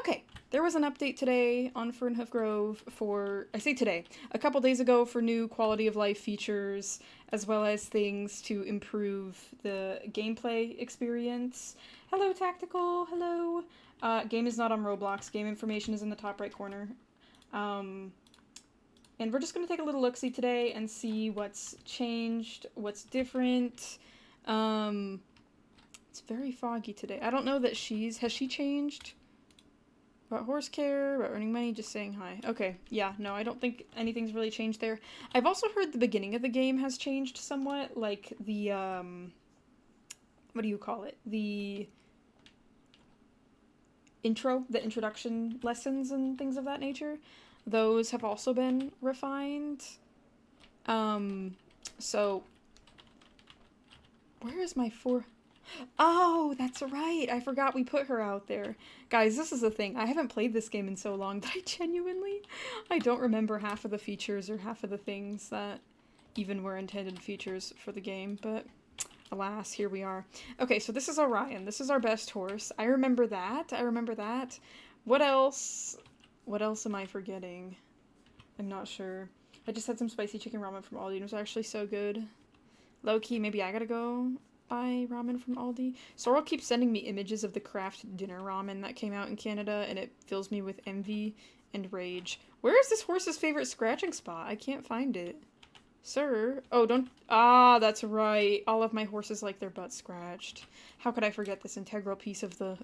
Okay, there was an update today on Fernhoof Grove for, I say today, a couple days ago for new quality of life features, as well as things to improve the gameplay experience. Hello, Tactical, hello. Game is not on Roblox, game information is in the top right corner. And we're just going to take a little look-see today and see what's changed, what's different. It's very foggy today. I don't know that has she changed? About horse care, about earning money, just saying hi. Okay, yeah, no, I don't think anything's really changed there. I've also heard the beginning of the game has changed somewhat, like the, what do you call it? The introduction lessons and things of that nature. Those have also been refined. So, where is my Oh, that's right. I forgot we put her out there. Guys, this is the thing. I haven't played this game in so long that I don't remember half of the features or half of the things that even were intended features for the game, but alas, here we are. Okay, so this is Orion. This is our best horse. I remember that. What else? What else am I forgetting? I'm not sure. I just had some spicy chicken ramen from Aldi and it was actually so good. Low-key, maybe I gotta go buy ramen from Aldi. Sorrel keeps sending me images of the Kraft dinner ramen that came out in Canada, and it fills me with envy and rage. Where is this horse's favorite scratching spot? I can't find it. Sir? Oh, don't... Ah, that's right. All of my horses like their butts scratched. How could I forget this integral piece of the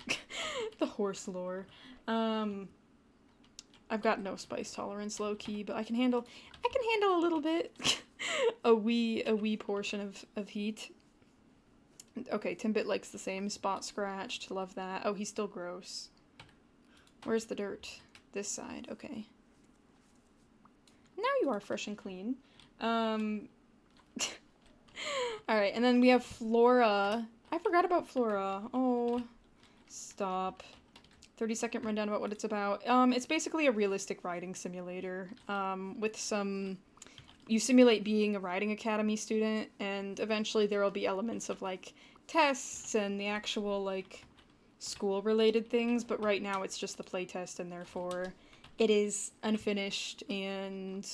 the horse lore? I've got no spice tolerance, low-key, but I can handle a little bit. a wee portion of heat. Okay, Timbit likes the same spot scratched. Love that. Oh, he's still gross. Where's the dirt? This side. Okay. Now you are fresh and clean. Alright, and then we have Flora. I forgot about Flora. Oh, stop. 30-second rundown about what it's about. It's basically a realistic riding simulator, with some... You simulate being a riding academy student, and eventually there will be elements of, like, tests and the actual, like, school-related things, but right now it's just the playtest, and therefore it is unfinished and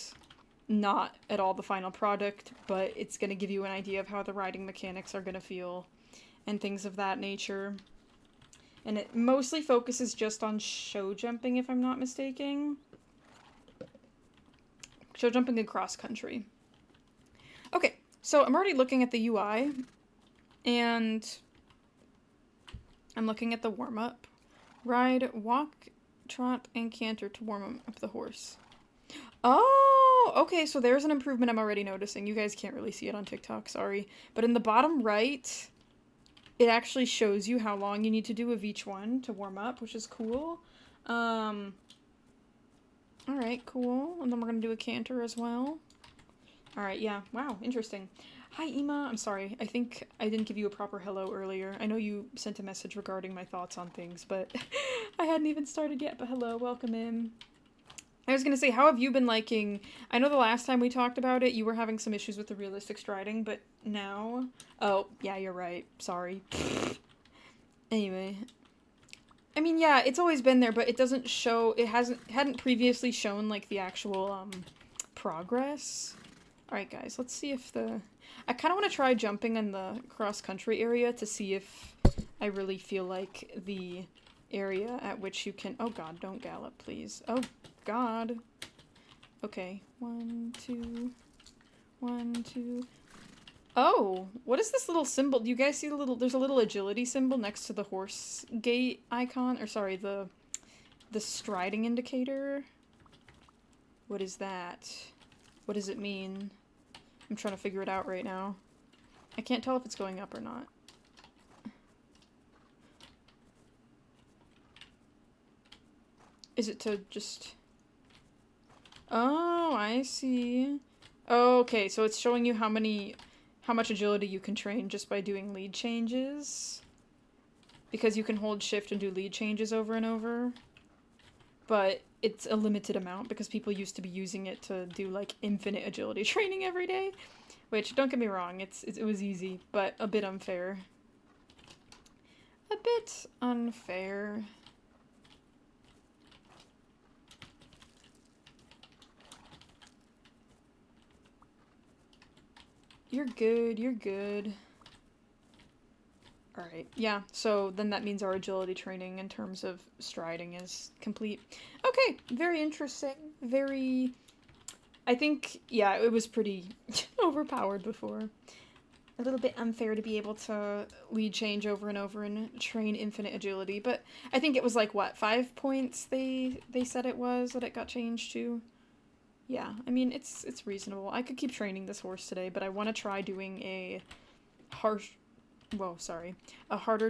not at all the final product, but it's going to give you an idea of how the riding mechanics are going to feel, and things of that nature. And it mostly focuses just on show jumping, if I'm not mistaken. Show jumping and cross country. Okay, so I'm already looking at the UI, and I'm looking at the warm-up. Ride, walk, trot, and canter to warm up the horse. Oh, okay, so there's an improvement I'm already noticing. You guys can't really see it on TikTok, sorry. But in the bottom right, it actually shows you how long you need to do of each one to warm up, which is cool. Alright, cool. And then we're gonna do a canter as well. Alright, yeah. Wow, interesting. Hi, Ema. I'm sorry. I think I didn't give you a proper hello earlier. I know you sent a message regarding my thoughts on things, but I hadn't even started yet, but hello, welcome in. I was gonna say, how have you been liking... I know the last time we talked about it, you were having some issues with the realistic striding, but now... Oh, yeah, you're right. Sorry. Anyway... I mean, yeah, it's always been there, but it doesn't show, hadn't previously shown, like, the actual, progress. Alright, guys, let's see if I kind of want to try jumping in the cross-country area to see if I really feel like the area at which you can, oh god, don't gallop, please. Oh god. Okay, 1, 2, 1, 2... Oh, what is this little symbol? Do you guys see there's a little agility symbol next to the horse gait icon, or sorry, the striding indicator? What is that? What does it mean? I'm trying to figure it out right now. I can't tell if it's going up or not. Is it to just... Oh, I see. Oh, okay, so it's showing you how much agility you can train just by doing lead changes. Because you can hold shift and do lead changes over and over. But it's a limited amount because people used to be using it to do like infinite agility training every day. Which, don't get me wrong, it was easy, but a bit unfair. A bit unfair. You're good, you're good. Alright, yeah, so then that means our agility training in terms of striding is complete. Okay, very interesting. Very... I think, yeah, it was pretty overpowered before. A little bit unfair to be able to lead change over and over and train infinite agility, but I think it was like, what, 5 points they said it was that it got changed to? Yeah, I mean, it's reasonable. I could keep training this horse today, but I want to try doing a harder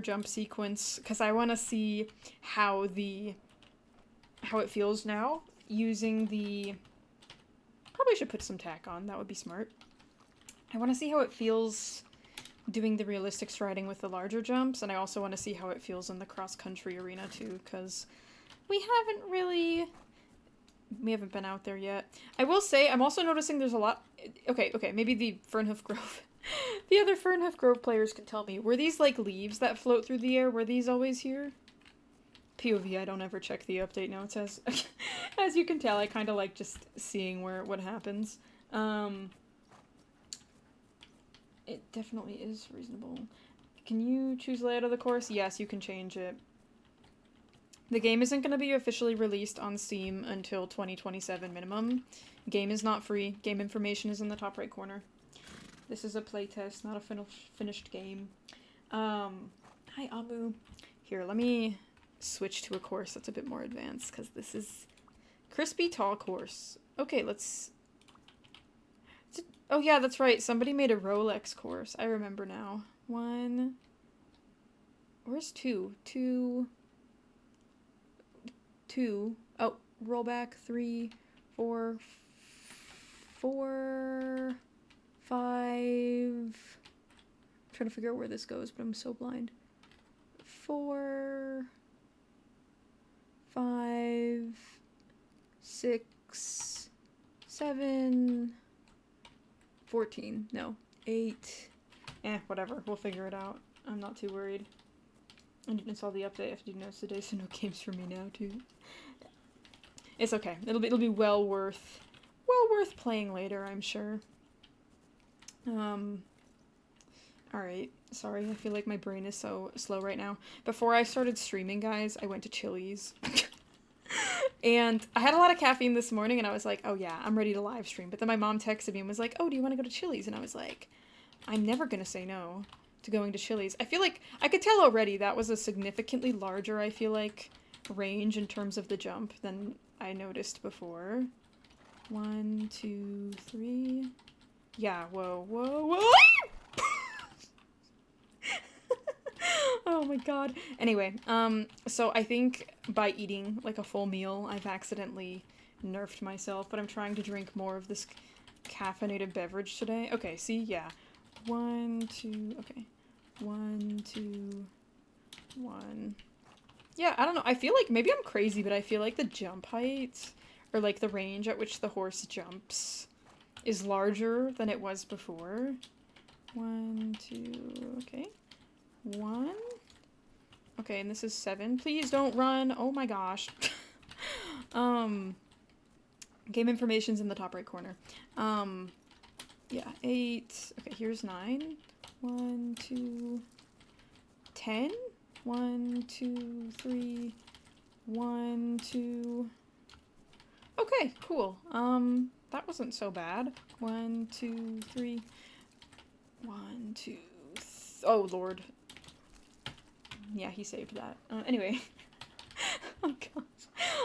jump sequence, because I want to see how it feels now using the... Probably should put some tack on, that would be smart. I want to see how it feels doing the realistic striding with the larger jumps, and I also want to see how it feels in the cross-country arena too, because we haven't been out there yet. I will say, I'm also noticing there's a lot... Okay, maybe the Fernhoof Grove... the other Fernhoof Grove players can tell me. Were these, like, leaves that float through the air? Were these always here? POV, I don't ever check the update notes. As you can tell, I kind of like just seeing what happens. It definitely is reasonable. Can you choose layout of the course? Yes, you can change it. The game isn't going to be officially released on Steam until 2027 minimum. Game is not free. Game information is in the top right corner. This is a playtest, not a finished game. Hi, Amu. Here, let me switch to a course that's a bit more advanced, because this is crispy tall course. Okay, let's... Oh yeah, that's right. Somebody made a Rolex course. I remember now. 1... Where's 2? 2... Oh, roll back. 3, 4, 4, 5... I'm trying to figure out where this goes, but I'm so blind. 4... 5... 6... 7... 14. No. 8... whatever. We'll figure it out. I'm not too worried. I didn't install the update after you noticed today, so no games for me now, too. It's okay. It'll be well worth playing later, I'm sure. Alright. Sorry, I feel like my brain is so slow right now. Before I started streaming, guys, I went to Chili's. And I had a lot of caffeine this morning, and I was like, oh yeah, I'm ready to live stream. But then my mom texted me and was like, oh, do you want to go to Chili's? And I was like, I'm never gonna say no to going to Chili's. I feel like, I could tell already that was a significantly larger, I feel like, range in terms of the jump than I noticed before. 1, 2, 3... Yeah, whoa, whoa, whoa! Oh my god. Anyway, so I think by eating, like, a full meal, I've accidentally nerfed myself, but I'm trying to drink more of this caffeinated beverage today. Okay, see? Yeah. 1, 2, okay. 1, 2, 1. Yeah, I don't know. I feel like, maybe I'm crazy, but I feel like the jump height, or, like, the range at which the horse jumps is larger than it was before. 1, 2, okay. 1. Okay, and this is 7. Please don't run. Oh my gosh. Game information's in the top right corner. Yeah, 8. Okay, here's 9. 1, 2, 10. 1, 2, 3. 1, 2. Okay, cool. That wasn't so bad. 1, 2, 3. 1, 2. Oh lord. Yeah, he saved that. Anyway. Oh gosh.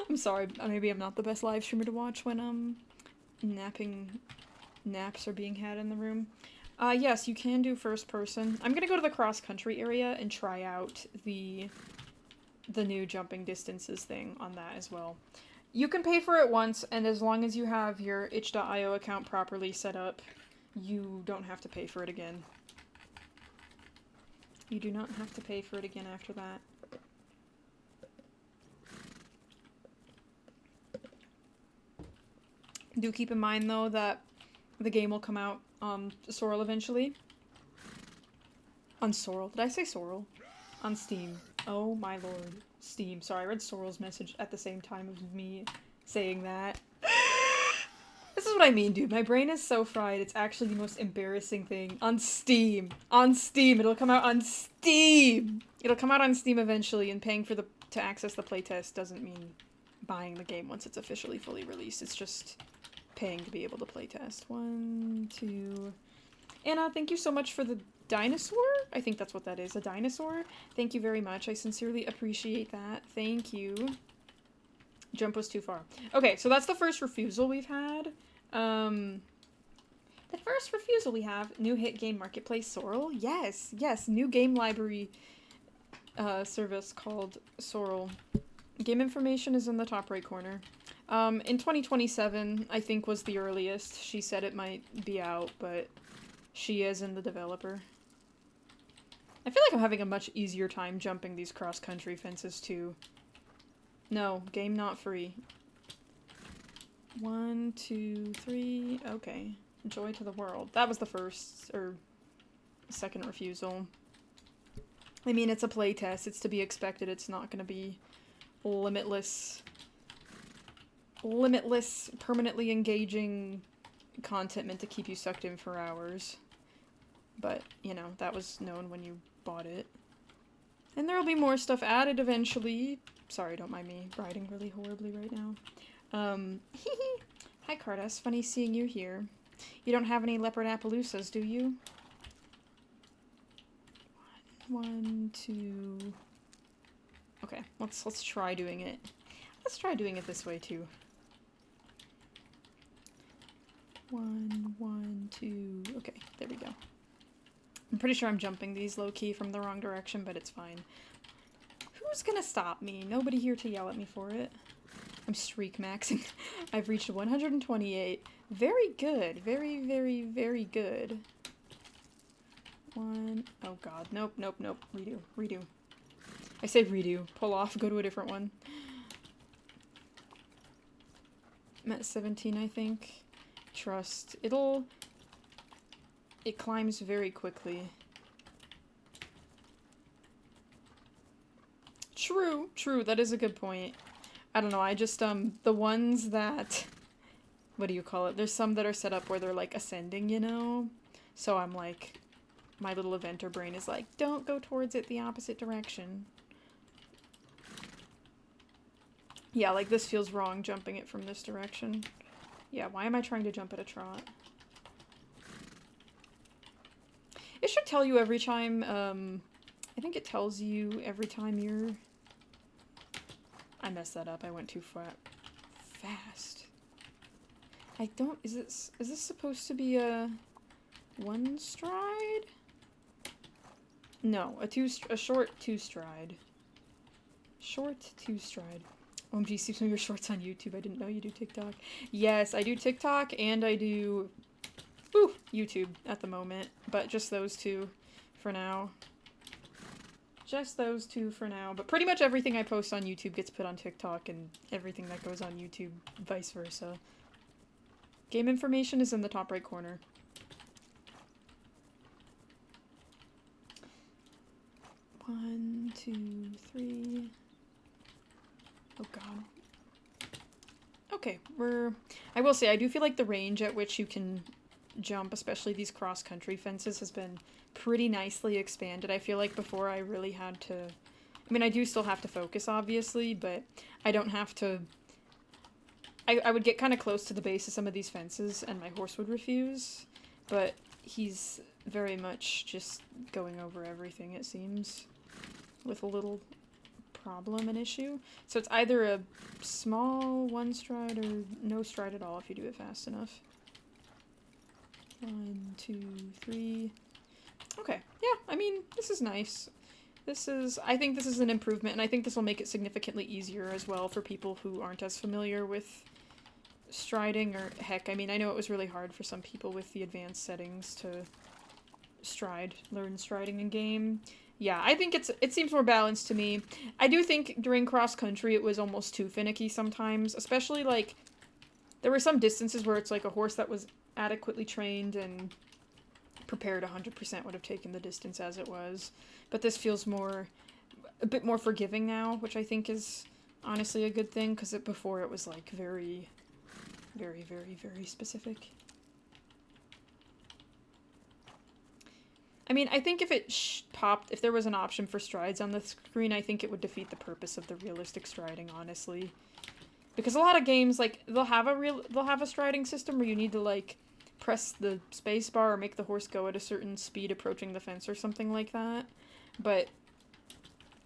I'm sorry. Maybe I'm not the best live streamer to watch when naps are being had in the room. Yes, you can do first person. I'm gonna go to the cross-country area and try out the new jumping distances thing on that as well. You can pay for it once, and as long as you have your itch.io account properly set up, you don't have to pay for it again. You do not have to pay for it again after that. Do keep in mind, though, that the game will come out on Sorrel eventually. On Sorrel. Did I say Sorrel? On Steam. Oh my lord. Steam. Sorry, I read Sorrel's message at the same time as me saying that. This is what I mean, dude. My brain is so fried. It's actually the most embarrassing thing. On Steam. On Steam. It'll come out on Steam. It'll come out on Steam eventually, and paying for to access the playtest doesn't mean buying the game once it's officially fully released. It's just paying to be able to playtest. 1, 2... Anna, thank you so much for the dinosaur? I think that's what that is. A dinosaur? Thank you very much. I sincerely appreciate that. Thank you. Jump was too far. Okay, so that's the first refusal we've had. The first refusal we have, new hit game marketplace Sorrel. Yes, yes, new game library service called Sorrel. Game information is in the top right corner. In 2027, I think was the earliest. She said it might be out, but she is in the developer. I feel like I'm having a much easier time jumping these cross-country fences too. No, game not free. 1, 2, 3, okay. Joy to the world. That was the first, or second refusal. I mean, it's a playtest. It's to be expected. It's not gonna be limitless, permanently engaging content meant to keep you sucked in for hours. But, you know, that was known when you bought it. And there'll be more stuff added eventually. Sorry, don't mind me writing really horribly right now. Hi Cardas, funny seeing you here. You don't have any leopard Appaloosas, do you? 1, 2... Okay, let's try doing it. Let's try doing it this way too. 1, 1, 2... Okay, there we go. I'm pretty sure I'm jumping these low-key from the wrong direction, but it's fine. Who's gonna stop me? Nobody here to yell at me for it. I'm streak maxing. I've reached 128. Very good. Very, very, very good. 1... Oh god. Nope, nope, nope. Redo. Redo. I say redo. Pull off. Go to a different one. I'm at 17, I think. Trust. It climbs very quickly. True, true, that is a good point. I don't know, I just, the ones that, what do you call it? There's some that are set up where they're, like, ascending, you know? So I'm like, my little eventer brain is like, don't go towards it the opposite direction. Yeah, like, this feels wrong, jumping it from this direction. Yeah, why am I trying to jump at a trot? It should tell you every time, I think it tells you every time you're... I messed that up, I went too fast. I don't... Is this supposed to be a... 1 stride? No, a short 2 stride. Short 2 stride. OMG, see some of your shorts on YouTube. I didn't know you do TikTok. Yes, I do TikTok and I do... Ooh, YouTube at the moment, but just those two for now. Just those two for now, but pretty much everything I post on YouTube gets put on TikTok, and everything that goes on YouTube, vice versa. Game information is in the top right corner. One, 2, 3... Oh god. Okay, I will say, I do feel like the range at which you can jump, especially these cross-country fences, has been pretty nicely expanded. I feel like before I really had to... I mean, I do still have to focus, obviously, but I don't have to... I would get kind of close to the base of some of these fences, and my horse would refuse, but he's very much just going over everything, it seems, with a little problem and issue. So it's either a small 1 stride or no stride at all if you do it fast enough. 1, 2, 3. Okay, yeah, I mean, this is nice. I think this is an improvement, and I think this will make it significantly easier as well for people who aren't as familiar with striding, or heck, I mean, I know it was really hard for some people with the advanced settings to learn striding in game. Yeah, I think it seems more balanced to me. I do think during cross-country it was almost too finicky sometimes, especially, like, there were some distances where it's like a horse that was adequately trained and prepared 100% would have taken the distance as it was. But this feels a bit more forgiving now, which I think is honestly a good thing, because before it was, like, very Very, very, very specific. I mean, I think if it popped, if there was an option for strides on the screen, I think it would defeat the purpose of the realistic striding, honestly. Because a lot of games, like, they'll have a striding system where you need to, like, press the space bar or make the horse go at a certain speed approaching the fence or something like that. But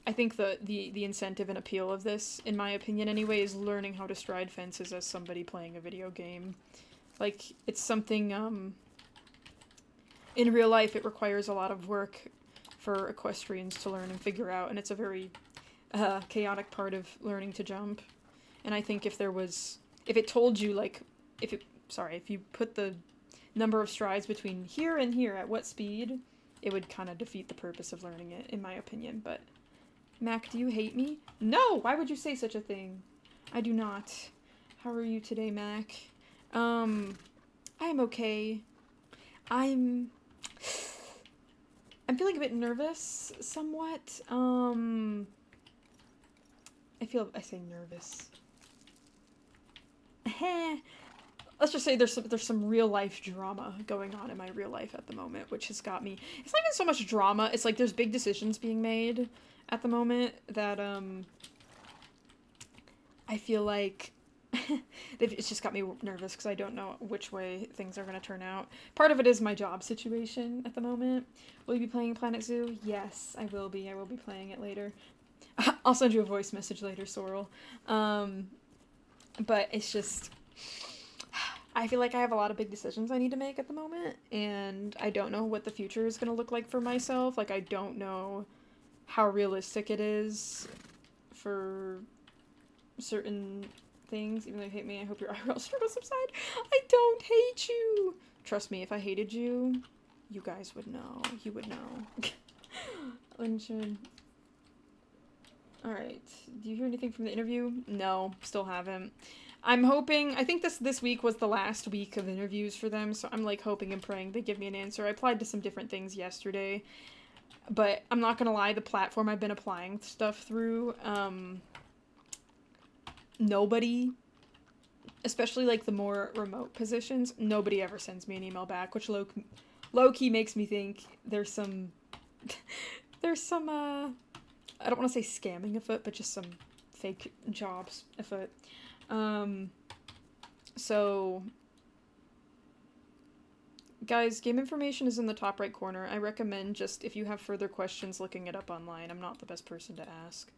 I think the incentive and appeal of this, in my opinion anyway, is learning how to stride fences as somebody playing a video game. Like, it's something, in real life it requires a lot of work for equestrians to learn and figure out, and it's a very chaotic part of learning to jump. And I think if it told you, like, if you put the number of strides between here and here at what speed, it would kind of defeat the purpose of learning it, in my opinion. But Mac, do you hate me? No! Why would you say such a thing? I do not. How are you today, Mac? I'm okay. I'm feeling a bit nervous, somewhat. I say nervous. Let's just say there's some real life drama going on in my real life at the moment, which has got me. It's not even so much drama. It's like there's big decisions being made at the moment that I feel like it's just got me nervous because I don't know which way things are going to turn out. Part of it is my job situation at the moment. Will you be playing Planet Zoo? Yes, I will be. I will be playing it later. I'll send you a voice message later, Sorrel. But it's just, I feel like I have a lot of big decisions I need to make at the moment, and I don't know what the future is going to look like for myself. Like, I don't know how realistic it is for certain things. Even though you hate me, I hope your IRL stream will subside. I don't hate you! Trust me, if I hated you, you guys would know. You would know. Lynchon. Alright, do you hear anything from the interview? No, still haven't. I'm hoping, I think this week was the last week of interviews for them, so I'm like hoping and praying they give me an answer. I applied to some different things yesterday, but I'm not gonna lie, the platform I've been applying stuff through, nobody, especially like the more remote positions, nobody ever sends me an email back, which low-key makes me think there's some, I don't want to say scamming afoot, but just some fake jobs afoot. So, guys, game information is in the top right corner. I recommend just, if you have further questions, looking it up online. I'm not the best person to ask.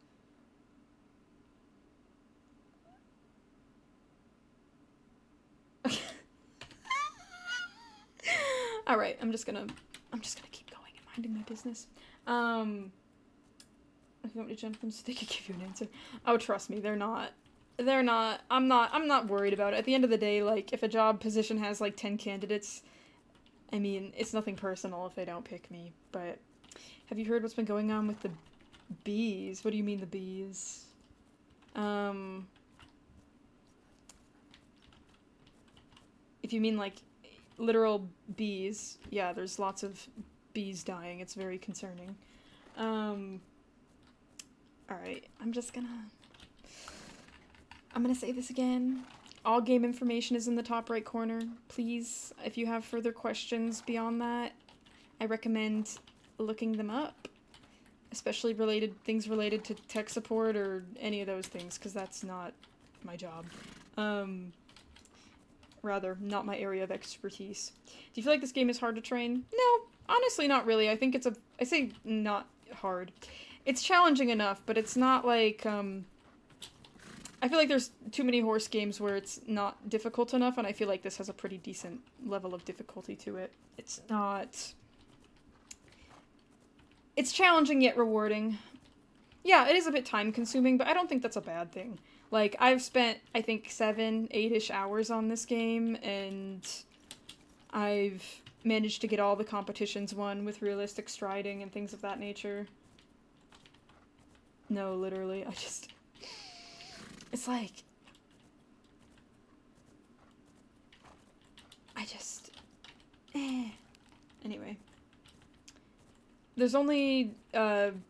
Alright, I'm just gonna keep going and minding my business. If you want me to jump them so they could give you an answer. Oh, trust me, they're not. I'm not worried about it. At the end of the day, like, if a job position has, like, 10 candidates, I mean, it's nothing personal if they don't pick me, but have you heard what's been going on with the bees? What do you mean, the bees? If you mean, like, literal bees, yeah, there's lots of bees dying. It's very concerning. Alright, I'm gonna say this again. All game information is in the top right corner. Please, if you have further questions beyond that, I recommend looking them up. Especially things related to tech support or any of those things, because that's not my job. Rather, not my area of expertise. Do you feel like this game is hard to train? No, honestly not really. I think I say not hard. It's challenging enough, but it's not like, I feel like there's too many horse games where it's not difficult enough, and I feel like this has a pretty decent level of difficulty to it. It's challenging yet rewarding. Yeah, it is a bit time-consuming, but I don't think that's a bad thing. Like, I've spent, I think, 7-8-ish hours on this game, and I've managed to get all the competitions won with realistic striding and things of that nature. No, literally, it's like, Anyway. There's only,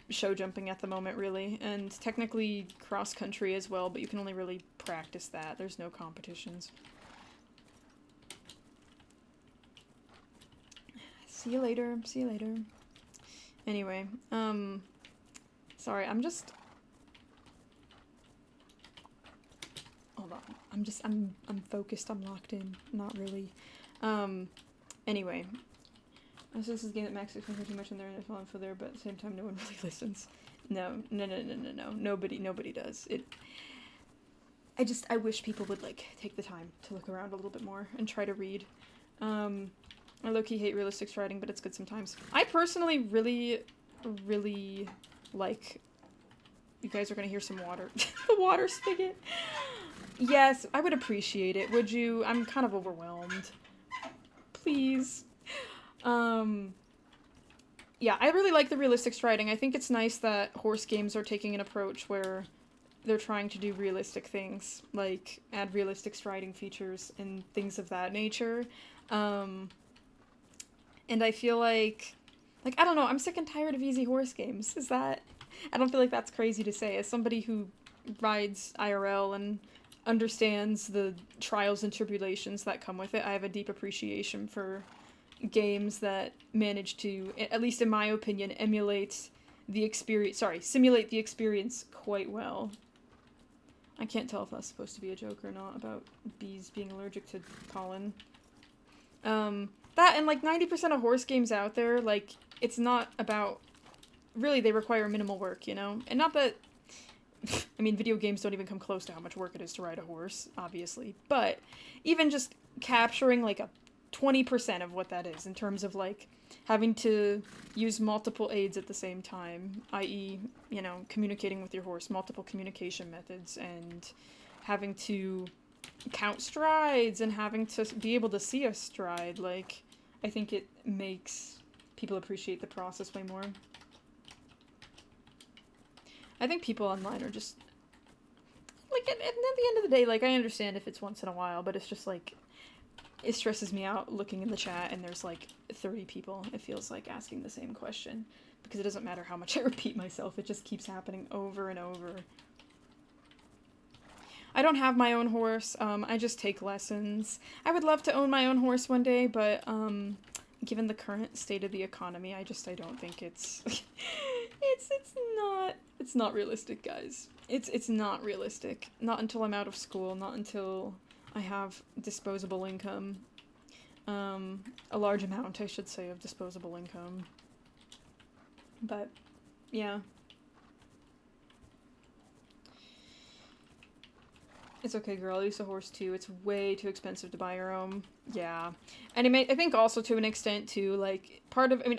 show jumping at the moment, really, and technically cross-country as well, but you can only really practice that. There's no competitions. See you later. See you later. Anyway, sorry, I'm just... Hold on. I'm focused. I'm locked in. Not really. Anyway. This is a game that Max explains too much in there and I fall for there, but at the same time, no one really listens. No. Nobody does. I wish people would, like, take the time to look around a little bit more and try to read. I low-key hate realistic striding, but it's good sometimes. I personally really like... You guys are gonna hear some water. The water spigot. Yes, I would appreciate it. Would you? I'm kind of overwhelmed. Please. Yeah, I really like the realistic striding. I think it's nice that horse games are taking an approach where they're trying to do realistic things, like add realistic striding features and things of that nature. And I feel like, I don't know, I'm sick and tired of easy horse games. Is that... I don't feel like that's crazy to say. As somebody who rides IRL and understands the trials and tribulations that come with it, I have a deep appreciation for games that manage to, at least in my opinion, simulate the experience quite well. I can't tell if that's supposed to be a joke or not about bees being allergic to pollen. That and like 90% of horse games out there, like, it's not about, really they require minimal work, you know? And not that, I mean, video games don't even come close to how much work it is to ride a horse, obviously, but even just capturing like a 20% of what that is in terms of like having to use multiple aids at the same time, i.e., you know, communicating with your horse, multiple communication methods, and having to count strides and having to be able to see a stride, like, I think it makes people appreciate the process way more. I think people online are just, like, at the end of the day, like, I understand if it's once in a while, but it's just, like, it stresses me out looking in the chat and there's, like, 30 people, it feels like, asking the same question. Because it doesn't matter how much I repeat myself, it just keeps happening over and over. I don't have my own horse, I just take lessons. I would love to own my own horse one day, but, given the current state of the economy, I don't think it's... It's not realistic, guys. It's not realistic. Not until I'm out of school, not until I have disposable income. A large amount, I should say, of disposable income. But, yeah. It's okay, girl. I used a horse, too. It's way too expensive to buy your own. Yeah. And I think also, to an extent, too, like,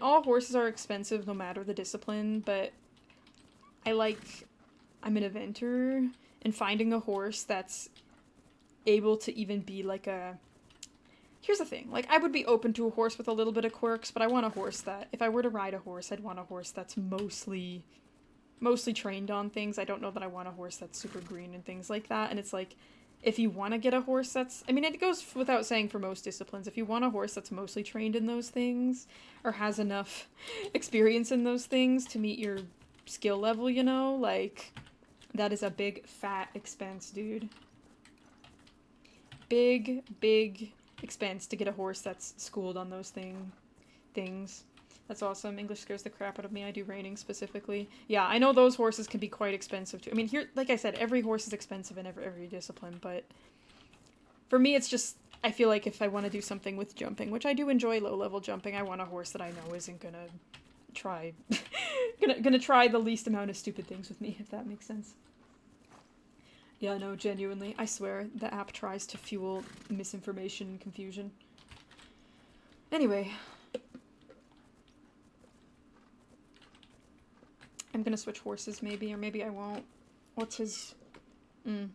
all horses are expensive no matter the discipline, but I'm an eventer, and finding a horse that's able to even be, like, here's the thing, like, I would be open to a horse with a little bit of quirks, but I want a horse that, if I were to ride a horse, I'd want a horse that's mostly trained on things. I don't know that I want a horse that's super green and things like that, and it's like, if you want to get a horse that's, I mean, it goes without saying for most disciplines, if you want a horse that's mostly trained in those things, or has enough experience in those things to meet your skill level, you know, like, that is a big, fat expense, dude. Big expense to get a horse that's schooled on those things. That's awesome. English scares the crap out of me. I do reining specifically. Yeah, I know those horses can be quite expensive too. I mean, here, like I said, every horse is expensive in every discipline, but for me, it's just, I feel like if I want to do something with jumping, which I do enjoy low-level jumping, I want a horse that I know isn't gonna try, gonna try the least amount of stupid things with me, if that makes sense. Yeah, no, genuinely, I swear, the app tries to fuel misinformation and confusion. Anyway. I'm gonna switch horses, maybe, or maybe I won't. What's his... I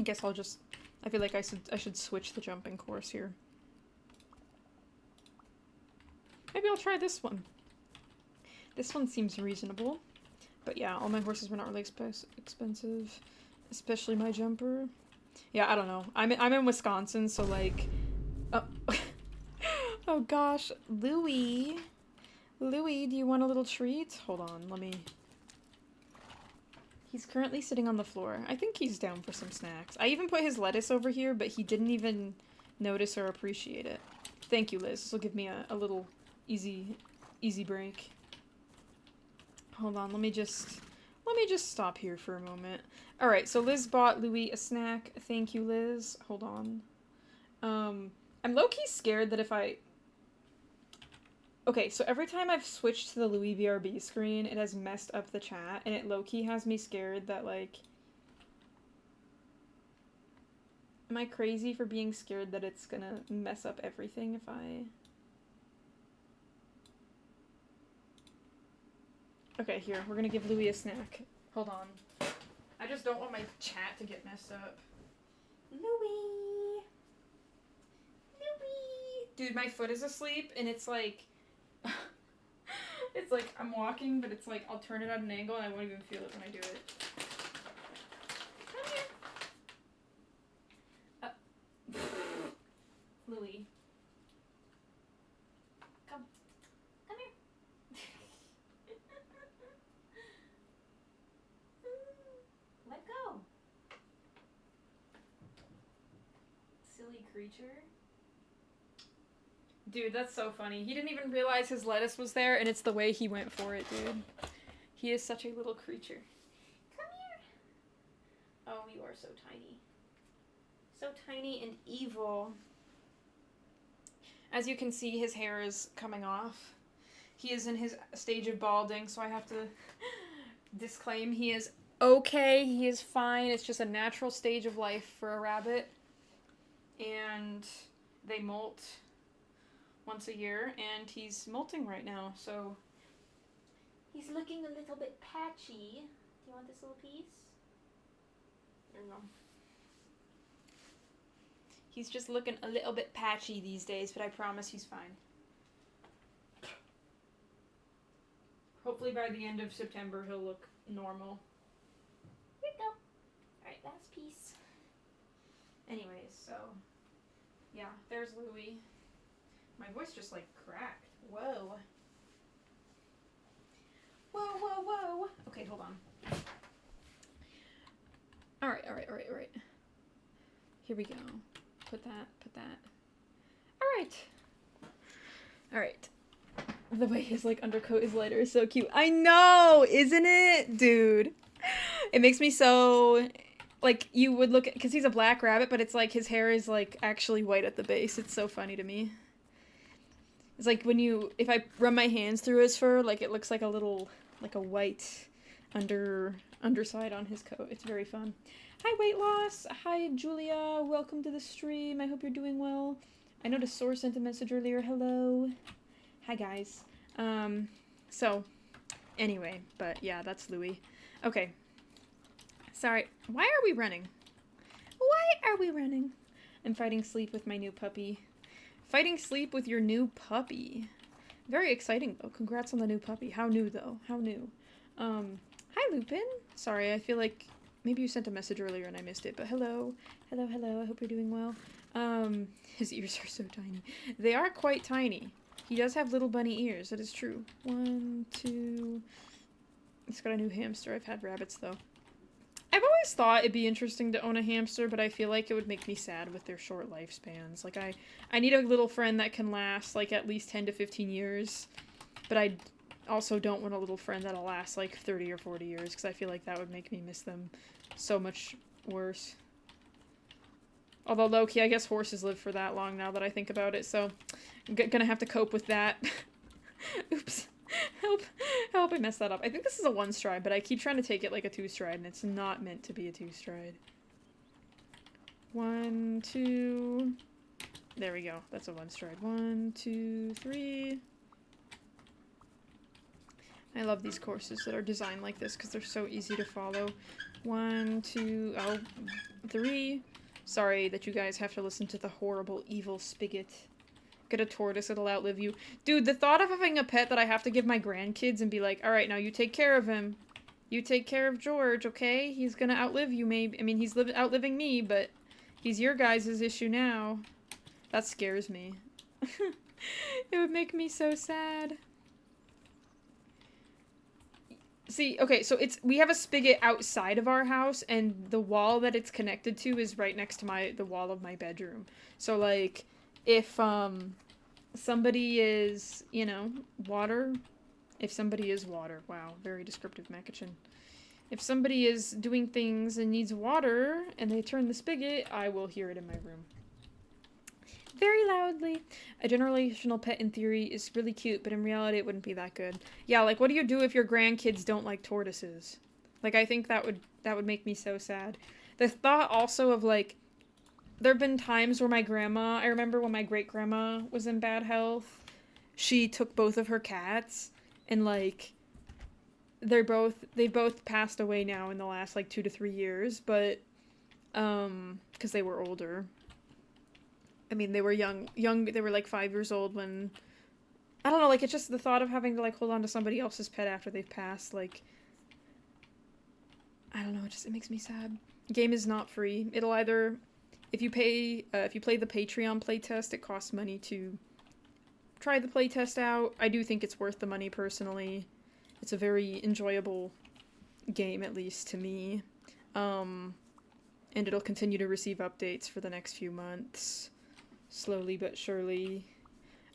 guess I'll just... I feel like I should switch the jumping course here. Maybe I'll try this one. This one seems reasonable. But yeah, all my horses were not really expensive. Especially my jumper. Yeah, I don't know. I'm in Wisconsin, so like... Oh, oh gosh. Louie, do you want a little treat? Hold on, let me... He's currently sitting on the floor. I think he's down for some snacks. I even put his lettuce over here, but he didn't even notice or appreciate it. Thank you, Liz. This will give me a little easy break. Hold on, let me just stop here for a moment. Alright, so Liz bought Louis a snack. Thank you, Liz. Hold on. I'm low-key scared that if I... Okay, so every time I've switched to the Louis BRB screen, it has messed up the chat, and it low-key has me scared that, like... Am I crazy for being scared that it's gonna mess up everything if I... Okay, here, we're gonna give Louis a snack. Hold on. I just don't want my chat to get messed up. Louis! Louis! Dude, my foot is asleep, and it's like... it's like, I'm walking, but it's like, I'll turn it at an angle, and I won't even feel it when I do it. Come here. Louis. Come. Come here. Let go. Silly creature. Dude, that's so funny. He didn't even realize his lettuce was there, and it's the way he went for it, dude. He is such a little creature. Come here. Oh, you are so tiny. So tiny and evil. As you can see, his hair is coming off. He is in his stage of balding, so I have to disclaim he is okay. He is fine. It's just a natural stage of life for a rabbit. And they molt once a year, and he's molting right now, so he's looking a little bit patchy. Do you want this little piece? There you go. He's just looking a little bit patchy these days, but I promise he's fine. Hopefully by the end of September he'll look normal. Here you go. Alright, last piece. Anyways, so yeah, there's Louis. My voice just, like, cracked. Whoa. Whoa, whoa, whoa. Okay, hold on. Alright. Here we go. Put that. Alright. The way his, like, undercoat is lighter is so cute. I know! Isn't it? Dude. It makes me so... Like, you would look at... Because he's a black rabbit, but it's like his hair is, like, actually white at the base. It's so funny to me. It's like when you, if I run my hands through his fur, like it looks like a little, like a white underside on his coat. It's very fun. Hi, weight loss. Hi, Julia. Welcome to the stream. I hope you're doing well. I noticed Soar sent a message earlier. Hello. Hi, guys. So, anyway, but yeah, that's Louis. Okay. Sorry. Why are we running? Why are we running? I'm fighting sleep with my new puppy. Fighting sleep with your new puppy. Very exciting, though. Congrats on the new puppy. How new, though? How new? Hi, Lupin. Sorry, I feel like maybe you sent a message earlier and I missed it, but hello. Hello. I hope you're doing well. His ears are so tiny. They are quite tiny. He does have little bunny ears. That is true. 1, 2... It's got a new hamster. I've had rabbits, though. I've always thought it'd be interesting to own a hamster, but I feel like it would make me sad with their short lifespans. Like, I need a little friend that can last, like, at least 10 to 15 years. But I also don't want a little friend that'll last, like, 30 or 40 years, because I feel like that would make me miss them so much worse. Although, low-key, I guess horses live for that long now that I think about it, so I'm gonna have to cope with that. Oops. Help, I messed that up. I think this is a 1-stride, but I keep trying to take it like a 2-stride, and it's not meant to be a 2-stride. 1, 2... There we go. That's a 1-stride. 1, 2, 3... I love these courses that are designed like this, because they're so easy to follow. 1, 2... Oh, 3... Sorry that you guys have to listen to the horrible, evil spigot. Get a tortoise, it'll outlive you. Dude, the thought of having a pet that I have to give my grandkids and be like, alright, now you take care of him. You take care of George, okay? He's gonna outlive you, maybe. I mean, he's outliving me, but he's your guys' issue now. That scares me. It would make me so sad. See, okay, so we have a spigot outside of our house, and the wall that it's connected to is right next to the wall of my bedroom. So, like, if, somebody is, water, if somebody is water, wow, very descriptive, Macachin. If somebody is doing things and needs water, and they turn the spigot, I will hear it in my room. Very loudly. A generational pet in theory is really cute, but in reality it wouldn't be that good. Yeah, like, what do you do if your grandkids don't like tortoises? Like, I think that would make me so sad. The thought also of, like, there have been times where I remember when my great-grandma was in bad health, she took both of her cats, and, like, they both passed away now in the last, like, 2 to 3 years, but, because they were older. I mean, they were young, they were like 5 years old when, I don't know, like, it's just the thought of having to, like, hold on to somebody else's pet after they've passed, like, I don't know, it makes me sad. The game is not free. It'll either, if you play the Patreon playtest, it costs money to try the playtest out. I do think it's worth the money, personally. It's a very enjoyable game, at least to me. And it'll continue to receive updates for the next few months. Slowly but surely.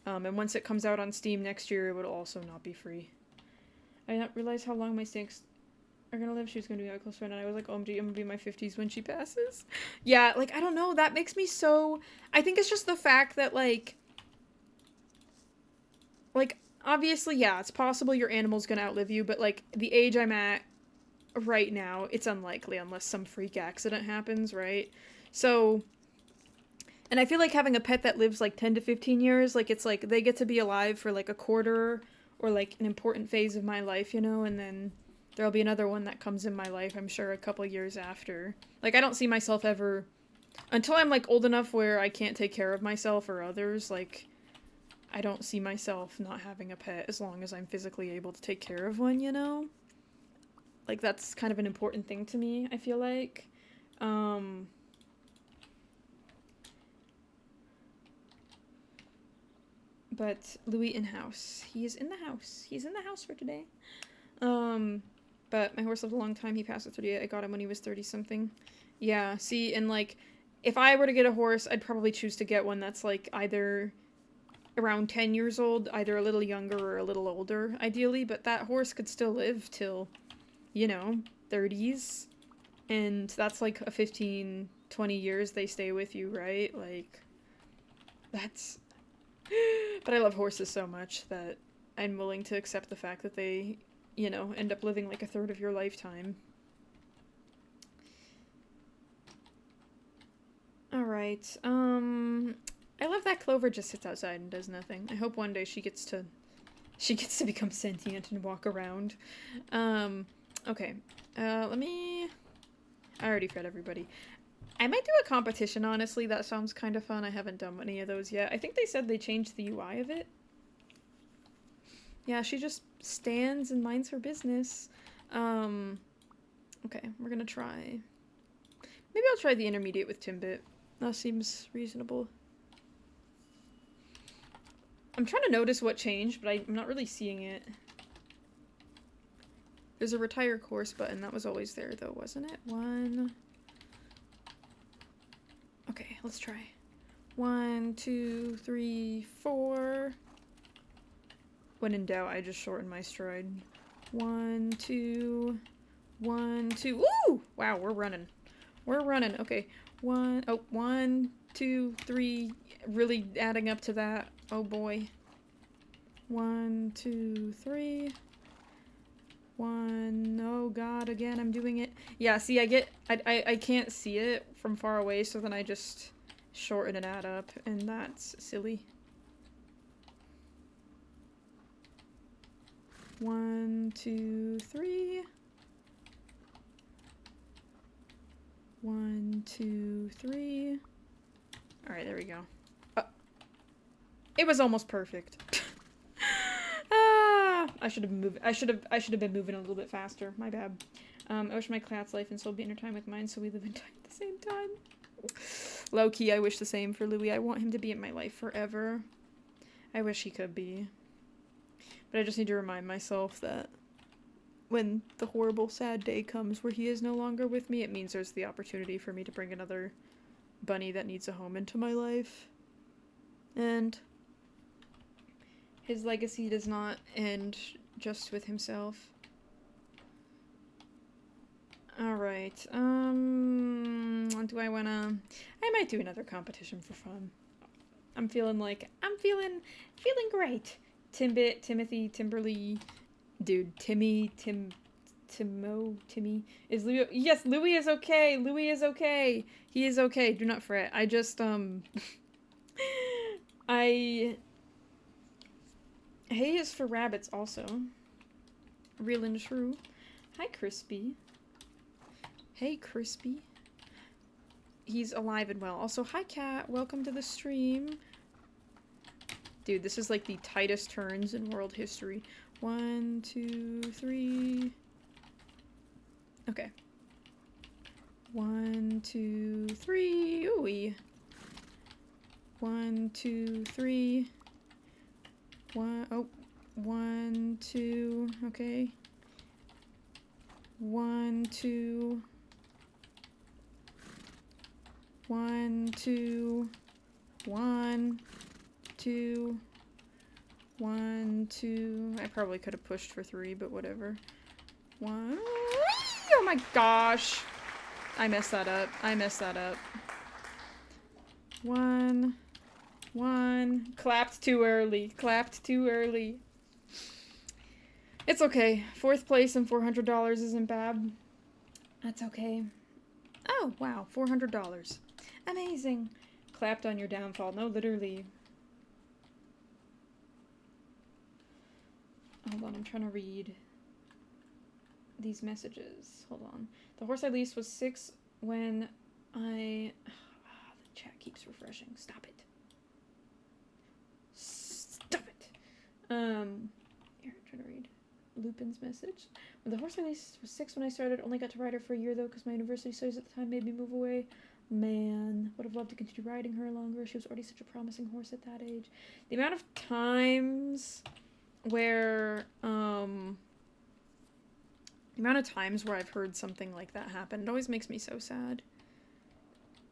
And once it comes out on Steam next year, it will also not be free. I didn't realize how long my stinks are gonna live. She was gonna be my close friend, and I was like, OMG, I'm gonna be in my 50s when she passes. Yeah, like, I don't know, that makes me so... I think it's just the fact that, like, obviously, yeah, it's possible your animal's gonna outlive you, but, like, the age I'm at right now, it's unlikely unless some freak accident happens, right? So... And I feel like having a pet that lives, like, 10 to 15 years, like, it's, like, they get to be alive for, like, a quarter or, like, an important phase of my life, and then there'll be another one that comes in my life, I'm sure, a couple years after. Like, I don't see myself ever... Until I'm, like, old enough where I can't take care of myself or others, like, I don't see myself not having a pet as long as I'm physically able to take care of one, Like, that's kind of an important thing to me, I feel like. But Louis in-house. He is in the house. He's in the house for today. But my horse lived a long time. He passed at 38. I got him when he was 30-something. Yeah, see, and, like, if I were to get a horse, I'd probably choose to get one that's, like, either around 10 years old, either a little younger or a little older, ideally, but that horse could still live till, 30s. And that's, like, a 15, 20 years they stay with you, right? Like, that's... But I love horses so much that I'm willing to accept the fact that they, end up living like a third of your lifetime. Alright, I love that Clover just sits outside and does nothing. I hope one day she gets to become sentient and walk around. Okay, I already fed everybody. I might do a competition, honestly. That sounds kind of fun. I haven't done any of those yet. I think they said they changed the UI of it. Yeah, she just stands and minds her business. Okay, we're gonna try. Maybe I'll try the intermediate with Timbit. That seems reasonable. I'm trying to notice what changed, but I'm not really seeing it. There's a retire course button. That was always there, though, wasn't it? Okay, let's try. 1, 2, 3, 4. When in doubt, I just shorten my stride. 1, 2, 1, 2. Woo! Wow, we're running. We're running. Okay. 1, 2, 3. Really adding up to that. Oh boy. 1, 2, 3. 1. Oh god, again, I'm doing it. Yeah, see, I can't see it from far away, so then I just shorten and add up, and that's silly. 1, 2, 3. 1, 2, 3. Alright, there we go. It was almost perfect. I should have moved. I should have been moving a little bit faster. My bad. I wish my cat's life and soul be intertwined with mine, so we live in time at the same time. Low key, I wish the same for Louis. I want him to be in my life forever. I wish he could be. But I just need to remind myself that when the horrible, sad day comes where he is no longer with me, it means there's the opportunity for me to bring another bunny that needs a home into my life. And his legacy does not end just with himself. Alright, do I wanna... I might do another competition for fun. I'm feeling great. Timbit, Timothy, Timberly, dude, Timmy is Louis. Yes, Louis is okay. Louis is okay. He is okay. Do not fret. I just, Hay is for rabbits also. Real and true. Hi, Crispy. Hey, Crispy. He's alive and well. Also, hi, Cat. Welcome to the stream. Dude, this is like the tightest turns in world history. 1, 2, 3. Okay. 1, 2, 3. Ooh-wee. 1, 2, 3. 1, 2. Okay. 1, 2. 1, 2. 1, 2. 1, 2. I probably could have pushed for 3, but whatever. 1. Oh my gosh. I messed that up. 1. Clapped too early. It's okay. 4th place and $400 isn't bad. That's okay. Oh, wow. $400. Amazing. Clapped on your downfall. No, literally. Hold on, I'm trying to read these messages. Hold on. The horse I leased was 6 when I... the chat keeps refreshing. Stop it. Here, I'm trying to read Lupin's message. When the horse I leased was 6 when I started. Only got to ride her for a year, though, because my university studies at the time made me move away. Man, would have loved to continue riding her longer. She was already such a promising horse at that age. The amount of times where, the amount of times where I've heard something like that happen, it always makes me so sad.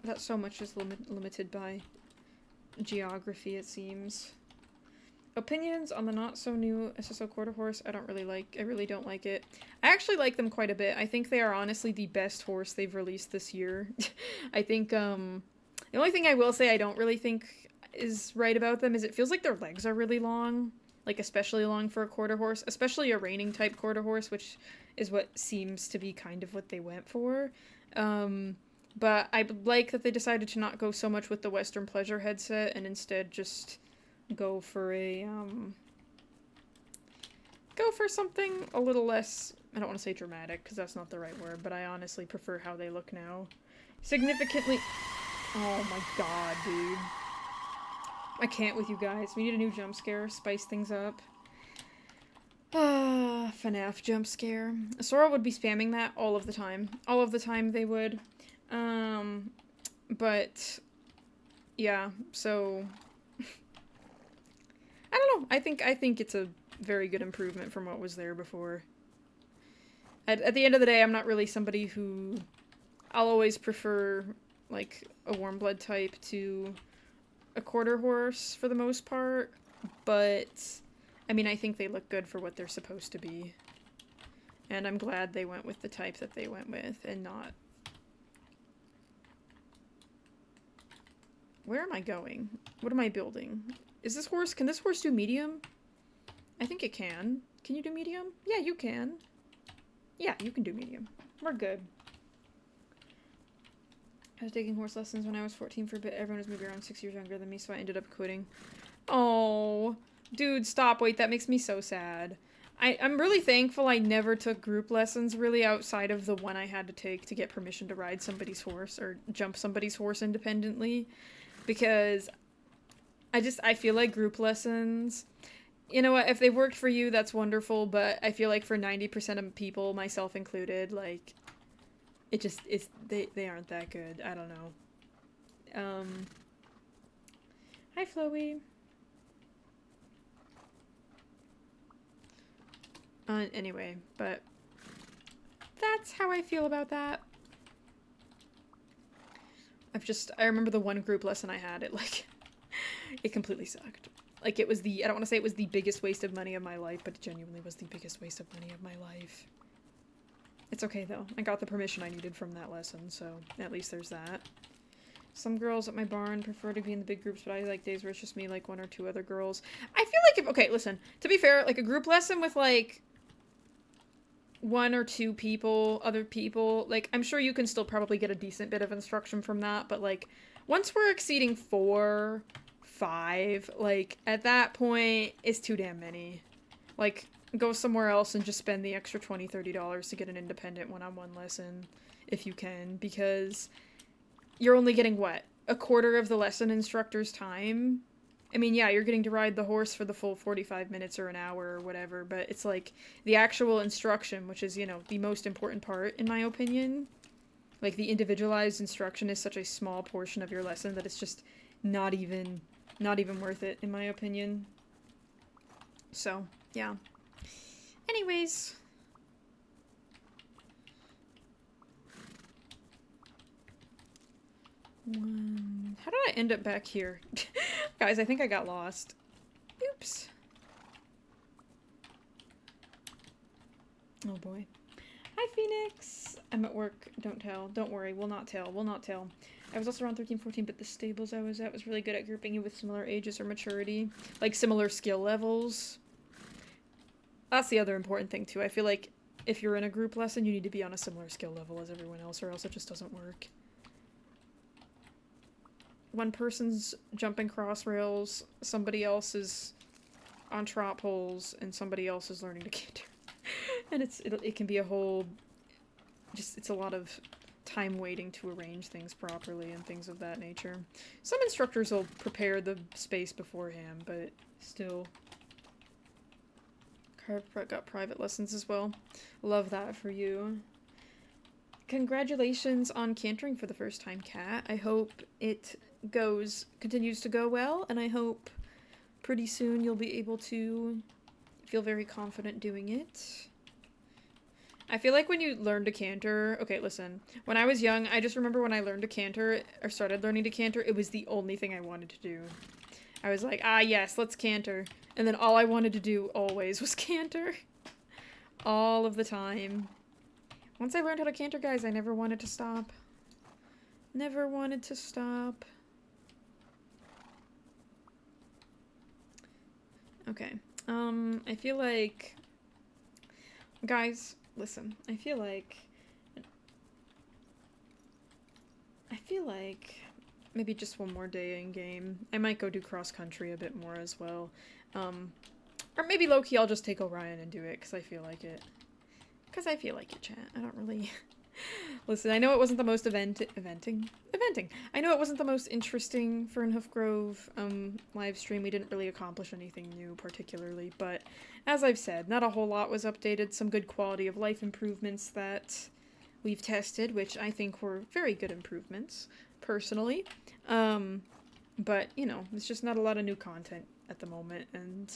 That so much is limited by geography, it seems. Opinions on the not-so-new SSO Quarter Horse, I really don't like it. I actually like them quite a bit. I think they are honestly the best horse they've released this year. I think, the only thing I will say I don't really think is right about them is it feels like their legs are really long. Like, especially long for a quarter horse. Especially a reining type quarter horse, which is what seems to be kind of what they went for. But I like that they decided to not go so much with the Western Pleasure headset and instead just go for a, go for something a little less, I don't want to say dramatic, because that's not the right word, but I honestly prefer how they look now. Significantly... Oh my god, dude. I can't with you guys. We need a new jump scare, spice things up. FNAF jump scare. Sora would be spamming that all of the time. All of the time they would. But yeah, so I don't know. I think it's a very good improvement from what was there before. At the end of the day, I'm not really somebody who... I'll always prefer, like, a warm blood type to a quarter horse for the most part, but I mean, I think they look good for what they're supposed to be. And I'm glad they went with the type that they went with and not... Where am I going? What am I building? Is this horse... Can this horse do medium? I think it can. Can you do medium? Yeah, you can. Yeah, you can do medium. We're good. I was taking horse lessons when I was 14 for a bit. Everyone was maybe around 6 years younger than me, so I ended up quitting. Oh, dude, stop. Wait, that makes me so sad. I'm really thankful I never took group lessons, really, outside of the one I had to take to get permission to ride somebody's horse or jump somebody's horse independently. Because I feel like group lessons, you know what, if they worked for you, that's wonderful, but I feel like for 90% of people, myself included, like, it just is, they aren't that good. I don't know. Hi, Chloe. Anyway, but that's how I feel about that. I remember the one group lesson I had, it completely sucked. Like, it was I don't want to say it was the biggest waste of money of my life, but it genuinely was the biggest waste of money of my life. It's okay, though. I got the permission I needed from that lesson, so at least there's that. Some girls at my barn prefer to be in the big groups, but I like days where it's just me, like, 1 or 2 other girls. I feel like okay, listen, to be fair, like, a group lesson with, like, 1 or 2 people, other people, like, I'm sure you can still probably get a decent bit of instruction from that, but, like, once we're exceeding 4, 5, like, at that point, it's too damn many. Like, go somewhere else and just spend the extra $20, $30 to get an independent one-on-one lesson, if you can, because you're only getting, what, a quarter of the lesson instructor's time? I mean, yeah, you're getting to ride the horse for the full 45 minutes or an hour or whatever, but it's like the actual instruction, which is, you know, the most important part, in my opinion. Like, the individualized instruction is such a small portion of your lesson that it's just not even worth it, in my opinion. So, yeah. Anyways. How did I end up back here? Guys, I think I got lost. Oops. Oh boy. Hi, Phoenix. I'm at work. Don't tell. Don't worry. We'll not tell. We'll not tell. I was also around 13, 14, but the stables I was at was really good at grouping you with similar ages or maturity. Like, similar skill levels. That's the other important thing, too. I feel like if you're in a group lesson, you need to be on a similar skill level as everyone else, or else it just doesn't work. One person's jumping cross rails, somebody else is on trot poles, and somebody else is learning to canter. And it can be a whole, it's a lot of time waiting to arrange things properly and things of that nature. Some instructors will prepare the space beforehand, but still. Got private lessons as well. Love that for you. Congratulations on cantering for the first time, Kat. I hope it continues to go well, and I hope pretty soon you'll be able to feel very confident doing it. I feel like when you learn to canter, okay, listen, when I was young, I just remember when I learned to canter, or started learning to canter, it was the only thing I wanted to do. I was like, ah, yes, let's canter. And then all I wanted to do always was canter. All of the time. Once I learned how to canter, guys, I never wanted to stop. Never wanted to stop. Okay. I feel like... Guys, listen. I feel like maybe just one more day in game. I might go do cross country a bit more as well. Or maybe low-key I'll just take Orion and do it, because I feel like it. Because I feel like it, chat. I don't really... Listen, I know it wasn't the most eventing. I know it wasn't the most interesting Fernhoof Grove live stream. We didn't really accomplish anything new particularly, but as I've said, not a whole lot was updated. Some good quality of life improvements that we've tested, which I think were very good improvements, personally. But, you know, it's just not a lot of new content at the moment, and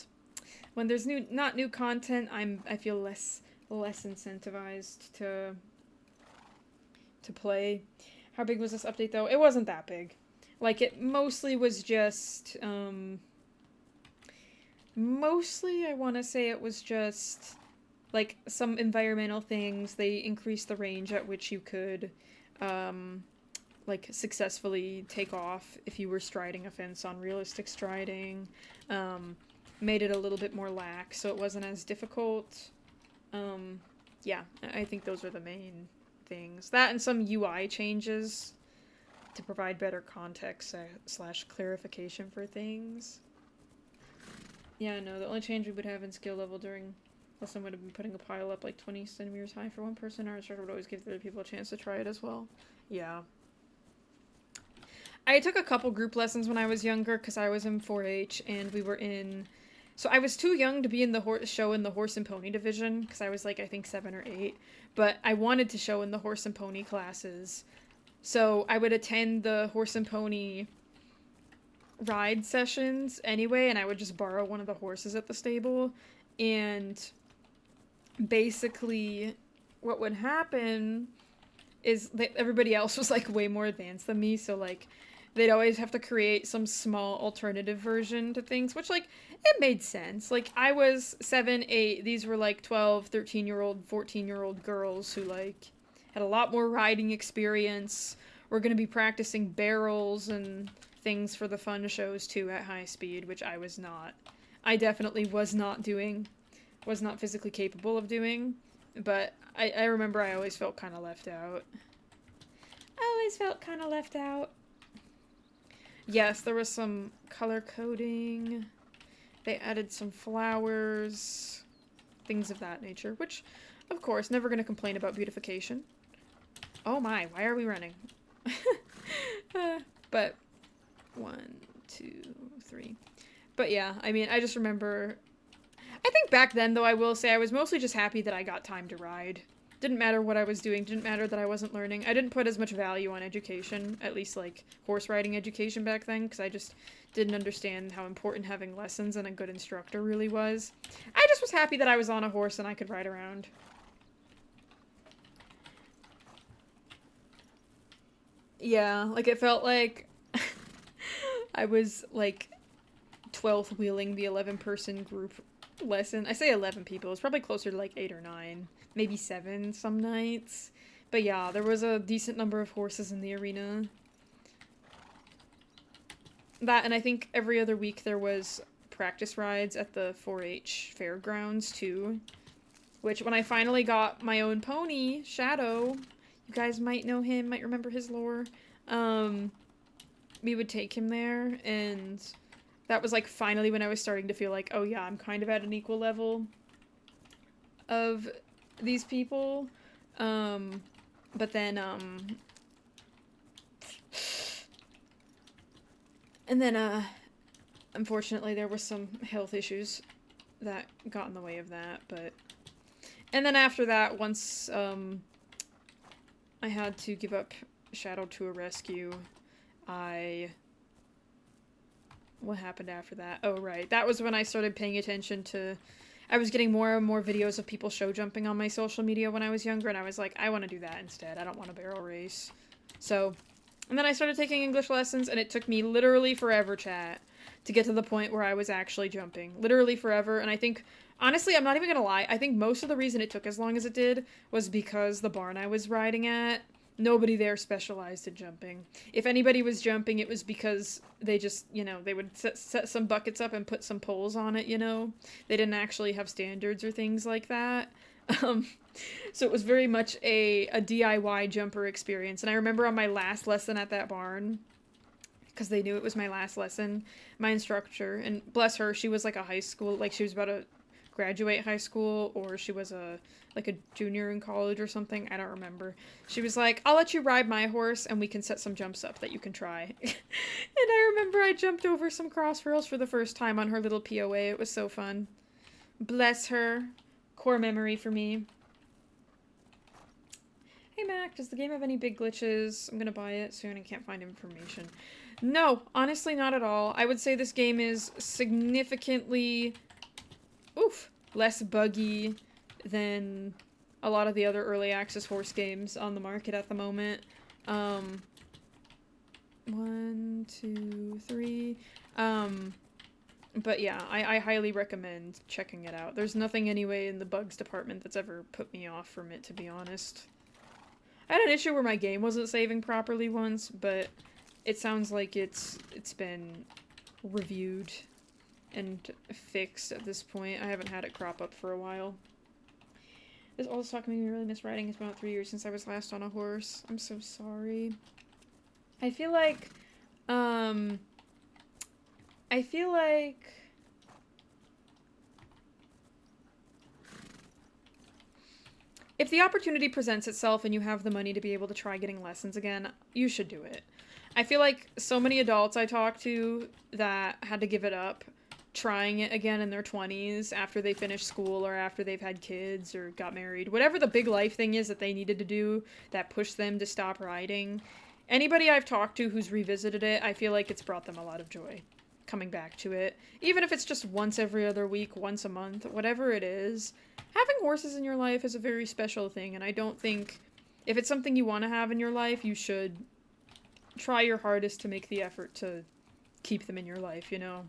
when there's not new content, I feel less incentivized to play. How big was this update, though? It wasn't that big. Like, it mostly was just, mostly, I want to say it was just, like, some environmental things. They increased the range at which you could, like, successfully take off if you were striding a fence on realistic striding. Made it a little bit more lax, so it wasn't as difficult. Yeah, I think those are the main things. That and some UI changes to provide better context / clarification for things. Yeah, no, the only change we would have in skill level during lesson would have been putting a pile up like 20 centimeters high for one person. Our instructor would always give the other people a chance to try it as well. Yeah. I took a couple group lessons when I was younger because I was in 4-H and we were in... So I was too young to be in the show in the horse and pony division because I was like, I think 7 or 8. But I wanted to show in the horse and pony classes. So I would attend the horse and pony ride sessions anyway, and I would just borrow one of the horses at the stable. And basically, what would happen is that everybody else was, like, way more advanced than me, so, like, they'd always have to create some small alternative version to things, which, like, it made sense. Like, I was 7, 8, these were, like, 12, 13-year-old, 14-year-old girls who, like, had a lot more riding experience. We're gonna be practicing barrels and things for the fun shows, too, at high speed, which I was not. I definitely was not physically capable of doing, but I remember I always felt kind of left out. Yes, there was some color coding. They added some flowers, things of that nature, which, of course, never gonna complain about beautification. Oh my, why are we running? But 1, 2, 3. But yeah, I mean, I just remember, I think back then, though, I will say I was mostly just happy that I got time to ride. Didn't matter what I was doing, didn't matter that I wasn't learning. I didn't put as much value on education, at least, like, horse riding education back then, because I just didn't understand how important having lessons and a good instructor really was. I just was happy that I was on a horse and I could ride around. Yeah, like, it felt like I was, like, 12th wheeling the 11-person group lesson. I say 11 people. It's probably closer to, like, 8 or 9. Maybe 7 some nights. But yeah, there was a decent number of horses in the arena. That, and I think every other week there was practice rides at the 4-H fairgrounds, too. Which, when I finally got my own pony, Shadow, you guys might know him, might remember his lore, we would take him there, and that was, like, finally when I was starting to feel like, oh yeah, I'm kind of at an equal level of these people. But then, and then, unfortunately there were some health issues that got in the way of that, but, and then after that, once, I had to give up Shadow to a rescue, what happened after that? Oh, right. That was when I started paying attention to, I was getting more and more videos of people show jumping on my social media when I was younger, and I was like, I want to do that instead. I don't want a barrel race. So, and then I started taking English lessons, and it took me literally forever, chat, to get to the point where I was actually jumping. Literally forever, and I think, honestly, I'm not even gonna lie, I think most of the reason it took as long as it did was because the barn I was riding at, nobody there specialized in jumping. If anybody was jumping, it was because they just, you know, they would set some buckets up and put some poles on it, you know? They didn't actually have standards or things like that. So it was very much a DIY jumper experience. And I remember on my last lesson at that barn, because they knew it was my last lesson, my instructor, and bless her, she was like a high school, like she was about to graduate high school, or she was like a junior in college or something, I don't remember. She was like, I'll let you ride my horse and we can set some jumps up that you can try. And I remember I jumped over some cross rails for the first time on her little POA. It was so fun. Bless her. Core memory for me. Hey Mac, does the game have any big glitches? I'm gonna buy it soon and can't find information. No, honestly not at all. I would say this game is significantly less buggy than a lot of the other early access horse games on the market at the moment. 1, 2, 3. But yeah, I highly recommend checking it out. There's nothing anyway in the bugs department that's ever put me off from it, to be honest. I had an issue where my game wasn't saving properly once, but it sounds like it's been reviewed and fixed at this point. I haven't had it crop up for a while. This all this talk made me really miss riding. It's been about 3 years since I was last on a horse. I'm so sorry. I feel like, if the opportunity presents itself and you have the money to be able to try getting lessons again, you should do it. I feel like so many adults I talk to that had to give it up trying it again in their 20s after they finished school or after they've had kids or got married, whatever the big life thing is that they needed to do that pushed them to stop riding. Anybody I've talked to who's revisited it, I feel like it's brought them a lot of joy. coming back to it. Even if it's just once every other week, once a month, whatever it is. Having horses in your life is a very special thing, and I don't think if it's something you want to have in your life, you should try your hardest to make the effort to keep them in your life, you know?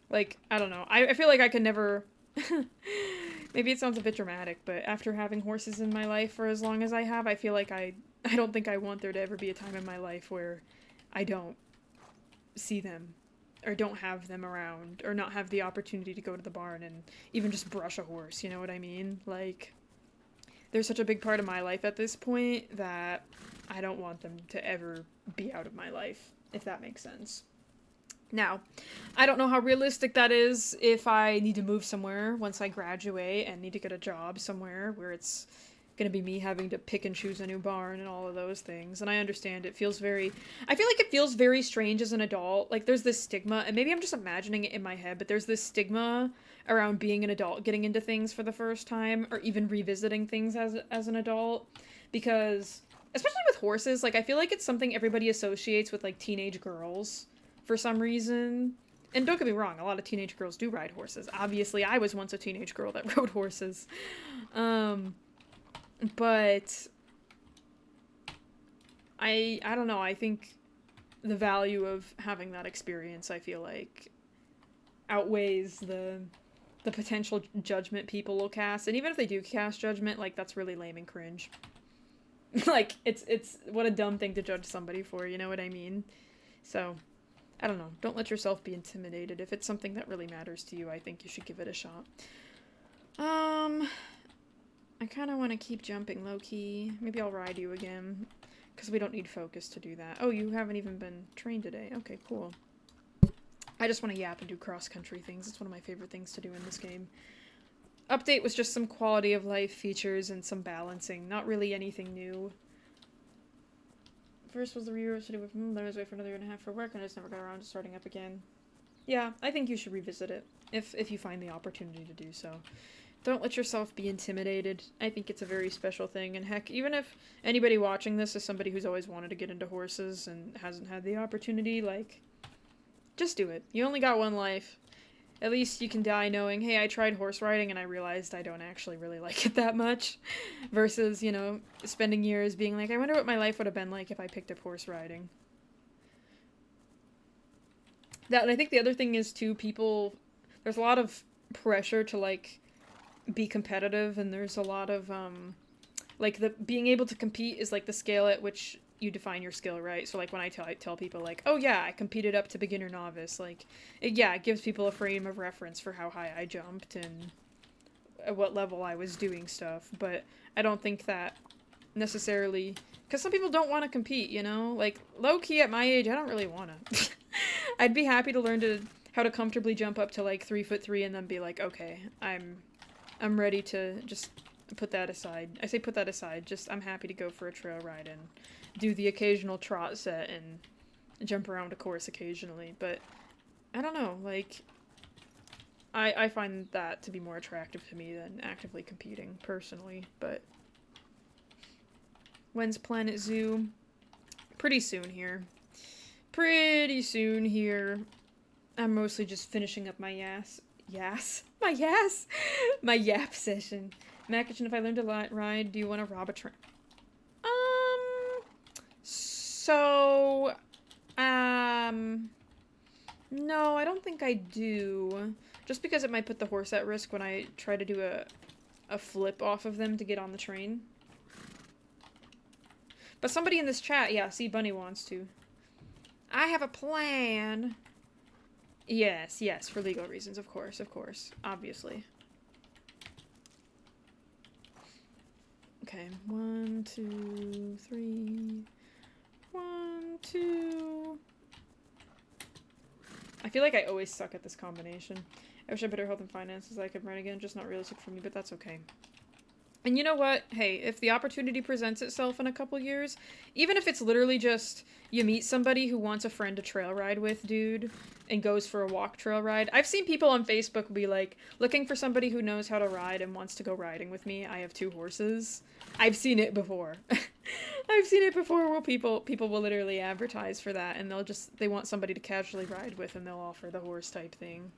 Like, I don't know. I feel like I could never... Maybe it sounds a bit dramatic, but after having horses in my life for as long as I have, I feel like I don't think I want there to ever be a time in my life where I don't see them, or don't have them around, or not have the opportunity to go to the barn and even just brush a horse, you know what I mean? Like, they're such a big part of my life at this point that I don't want them to ever be out of my life, if that makes sense. Now, I don't know how realistic that is if I need to move somewhere once I graduate and need to get a job somewhere where it's gonna be me having to pick and choose a new barn and all of those things. And I understand I feel like it feels very strange as an adult. Like, there's this stigma, and maybe I'm just imagining it in my head, but there's this stigma around being an adult, getting into things for the first time, or even revisiting things as an adult. Because, especially with horses, like, I feel like it's something everybody associates with, like, teenage girls for some reason. And don't get me wrong, a lot of teenage girls do ride horses. Obviously, I was once a teenage girl that rode horses. But I don't know, I think the value of having that experience, I feel like, outweighs the potential judgment people will cast. And even if they do cast judgment, like, that's really lame and cringe. Like, it's what a dumb thing to judge somebody for, you know what I mean? So, I don't know. Don't let yourself be intimidated. If it's something that really matters to you, I think you should give it a shot. I kind of want to keep jumping low-key. Maybe I'll ride you again, because we don't need focus to do that. Oh, you haven't even been trained today. Okay, cool. I just want to yap and do cross-country things. It's one of my favorite things to do in this game. Update was just some quality of life features and some balancing. Not really anything new. First was the reuniversity with then I was away for another year and a half for work, and I just never got around to starting up again. Yeah, I think you should revisit it, if you find the opportunity to do so. Don't let yourself be intimidated. I think it's a very special thing, and heck, even if anybody watching this is somebody who's always wanted to get into horses and hasn't had the opportunity, like, just do it. You only got one life. At least you can die knowing, hey, I tried horse riding and I realized I don't actually really like it that much. Versus, you know, spending years being like, I wonder what my life would have been like if I picked up horse riding. That, and I think the other thing is, too, there's a lot of pressure to, like, be competitive, and there's a lot of, like, being able to compete is, like, the scale at which you define your skill, right? So, like, when I tell people, like, oh yeah, I competed up to beginner novice, like, it gives people a frame of reference for how high I jumped and at what level I was doing stuff. But I don't think that necessarily, because some people don't want to compete, you know? Like, low-key at my age, I don't really want to. I'd be happy to learn how to comfortably jump up to, like, 3'3" and then be like, okay, I'm ready to just put that aside. I say put that aside, just I'm happy to go for a trail ride and do the occasional trot set and jump around a course occasionally, but I don't know, like, I find that to be more attractive to me than actively competing, personally, but when's Planet Zoo? Pretty soon here. Pretty soon here. I'm mostly just finishing up my my yap session. Mackin, if I learned to ride, do you want to rob a train? No, I don't think I do. Just because it might put the horse at risk when I try to do a flip off of them to get on the train. But somebody in this chat, yeah, see, Bunny wants to. I have a plan. Yes, for legal reasons, of course, obviously. Okay, 1, 2, 3... 1, 2... I feel like I always suck at this combination. I wish I had better health and finances. I could run again, just not realistic for me, but that's okay. And you know what? Hey, if the opportunity presents itself in a couple years, even if it's literally just you meet somebody who wants a friend to trail ride with, dude, and goes for a walk trail ride. I've seen people on Facebook be like, looking for somebody who knows how to ride and wants to go riding with me. I have 2 horses. I've seen it before. I've seen it before where people will literally advertise for that, and they want somebody to casually ride with, and they'll offer the horse type thing.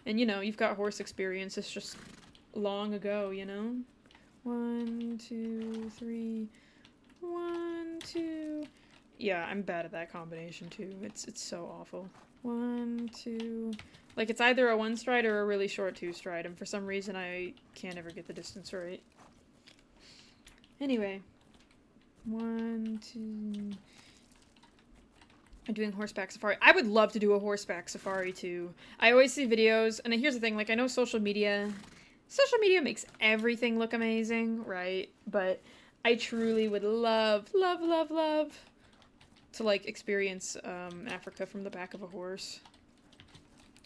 And you know, you've got horse experience, it's just long ago, you know? 1, 2, 3, 1, 2. Yeah, I'm bad at that combination too. It's so awful. 1, 2. Like, it's either a 1 stride or a really short 2 stride, and for some reason I can't ever get the distance right. Anyway. 1, 2. I'm doing horseback safari. I would love to do a horseback safari too. I always see videos, and here's the thing, like, I know social media makes everything look amazing, right? But I truly would love to, like, experience Africa from the back of a horse.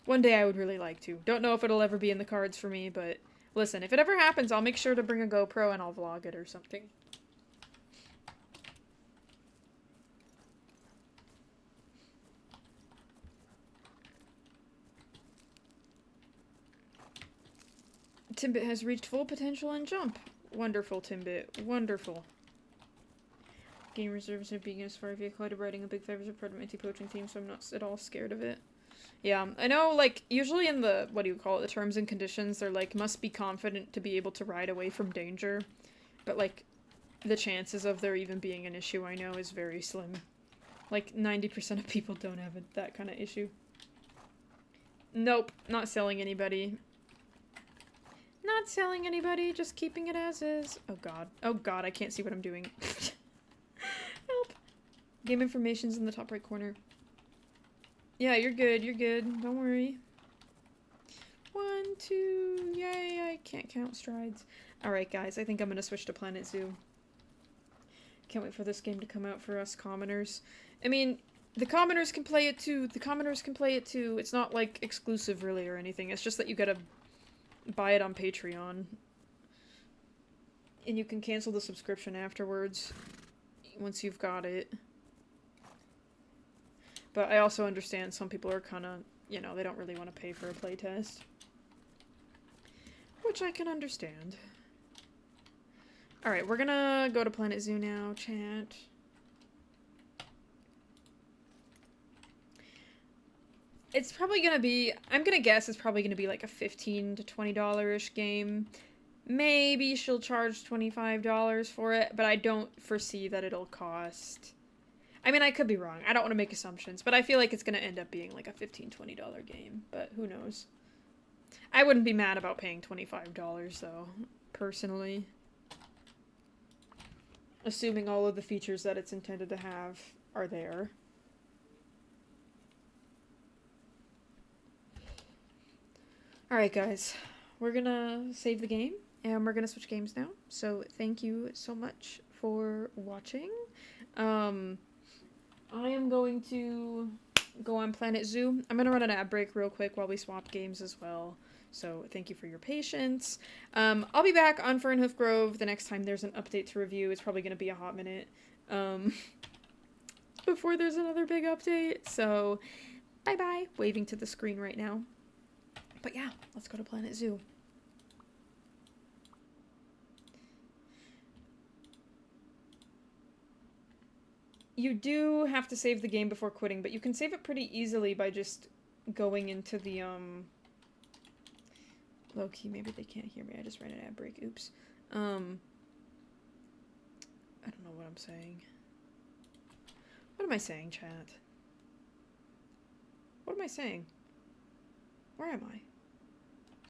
One day I would really like to. Don't know if it'll ever be in the cards for me, but listen, if it ever happens, I'll make sure to bring a GoPro and I'll vlog it or something. Timbit has reached full potential and jump. Wonderful, Timbit. Wonderful. Game reserves are being as far vehicle riding a big favors of part of anti-poaching team, so I'm not at all scared of it. Yeah, I know, like, usually in the, what do you call it, the terms and conditions, they're like, must be confident to be able to ride away from danger. But, like, the chances of there even being an issue, I know, is very slim. Like, 90% of people don't have that kind of issue. Nope, not selling anybody. Not selling anybody, just keeping it as is. Oh god. Oh god, I can't see what I'm doing. Help. Game information's in the top right corner. Yeah, you're good, you're good. Don't worry. 1, 2, yay, I can't count strides. Alright guys, I think I'm gonna switch to Planet Zoo. Can't wait for this game to come out for us commoners. I mean, the commoners can play it too. The commoners can play it too. It's not, like, exclusive really or anything. It's just that you gotta buy it on Patreon. And you can cancel the subscription afterwards, once you've got it. But I also understand some people are kind of, you know, they don't really want to pay for a playtest. Which I can understand. Alright, we're gonna go to Planet Zoo now, chat. It's probably gonna be, I'm gonna guess it's probably gonna be like a $15 to $20-ish game. Maybe she'll charge $25 for it, but I don't foresee that it'll cost. I mean, I could be wrong. I don't want to make assumptions, but I feel like it's gonna end up being like a $15, $20 game, but who knows. I wouldn't be mad about paying $25 though, personally. Assuming all of the features that it's intended to have are there. Alright guys, we're gonna save the game, and we're gonna switch games now. So thank you so much for watching. I am going to go on Planet Zoo. I'm gonna run an ad break real quick while we swap games as well. So thank you for your patience. I'll be back on Fernhoof Grove the next time there's an update to review. It's probably gonna be a hot minute before there's another big update. So bye-bye. Waving to the screen right now. But yeah, let's go to Planet Zoo. You do have to save the game before quitting, but you can save it pretty easily by just going into the, low-key, maybe they can't hear me. I just ran an ad break. Oops. I don't know what I'm saying. What am I saying, chat? What am I saying? Where am I?